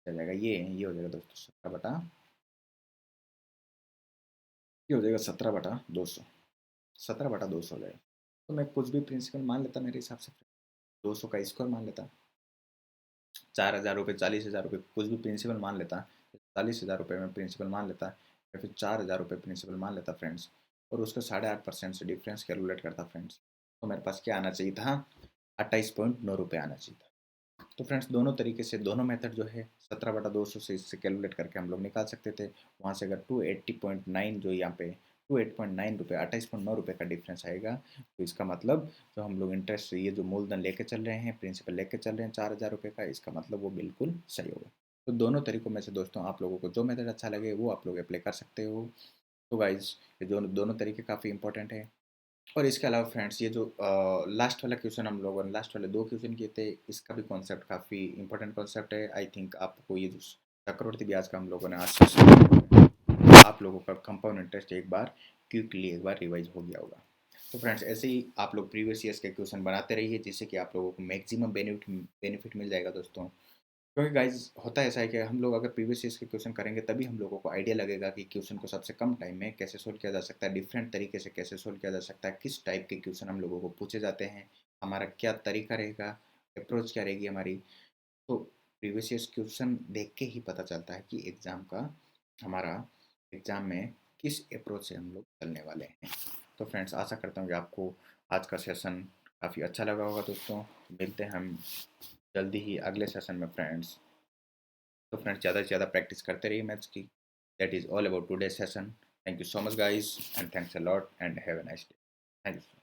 आ जाएगा ये हो जाएगा दोस्तों 17/200। 17/200 हो जाएगा। तो मैं कुछ भी प्रिंसिपल मान लेता मेरे हिसाब से, 200 का स्क्वायर मान लेता, 4,000 रुपये, 40,000 रुपये, कुछ भी प्रिंसिपल मान लेता, 40,000 रुपये में प्रिंसिपल मान लेता, या फिर 4,000 रुपये प्रिंसिपल मान लेता फ्रेंड्स, और उसका 8.5% से डिफरेंस कैलकुलेट करता फ्रेंड्स। तो मेरे पास क्या आना चाहिए था? 28.9 रुपये आना चाहिए था। तो फ्रेंड्स दोनों तरीके से, दोनों मेथड जो है 17/200 से इससे कैलकुलेट करके हम लोग निकाल सकते थे। वहाँ से अगर 280.9 जो यहाँ पे 28.9 रुपये, 28.9 रुपये का डिफरेंस आएगा, तो इसका मतलब जो हम लोग इंटरेस्ट, ये जो मूलधन लेके चल रहे हैं, प्रिंसिपल लेके चल रहे हैं 4,000 रुपये का, इसका मतलब वो बिल्कुल सही होगा। तो दोनों तरीकों में से दोस्तों आप लोगों को जो मेथड अच्छा लगे वो आप लोग अप्लाई कर सकते हो। तो गाइज ये दोनों दोनों तरीके काफ़ी इंपॉर्टेंट है। और इसके अलावा फ्रेंड्स ये जो लास्ट वाला क्वेश्चन हम लोगों ने, लास्ट वाले दो क्वेश्चन किए थे, इसका भी कॉन्सेप्ट काफ़ी इंपॉर्टेंट कॉन्सेप्ट है। आई थिंक आपको ये जो चक्रवृद्धि ब्याज का हम लोगों ने आज से आप लोगों का कंपाउंड इंटरेस्ट एक बार क्विकली एक बार रिवाइज हो गया होगा। तो फ्रेंड्स ऐसे ही आप लोग प्रीवियस ईयर्स के क्वेश्चन बनाते रहिए, जिससे कि आप लोगों को मैक्सिमम बेनिफिट मिल जाएगा दोस्तों। क्योंकि गाइज होता है ऐसा है कि हम लोग अगर प्रीवियस ईयर्स के क्वेश्चन करेंगे तभी हम लोगों को आइडिया लगेगा कि क्वेश्चन को सबसे कम टाइम में कैसे सोल्व किया जा सकता है, डिफरेंट तरीके से कैसे सोल्व किया जा सकता है, किस टाइप के क्वेश्चन हम लोगों को पूछे जाते हैं, हमारा क्या तरीका रहेगा, अप्रोच क्या रहेगी हमारी। तो प्रीवियस ईयर्स क्वेश्चन देख के ही पता चलता है कि एग्ज़ाम का, हमारा एग्ज़ाम में किस अप्रोच से हम लोग चलने वाले हैं। तो फ्रेंड्स आशा करता हूँ कि आपको आज का सेशन काफ़ी अच्छा लगा होगा दोस्तों। मिलते हैं हम जल्दी ही अगले सेशन में फ्रेंड्स। तो फ्रेंड्स ज़्यादा से ज़्यादा प्रैक्टिस करते रहिए मैथ्स की। That is all about today session. Thank you so much guys and thanks a lot and have a nice day. Thank you.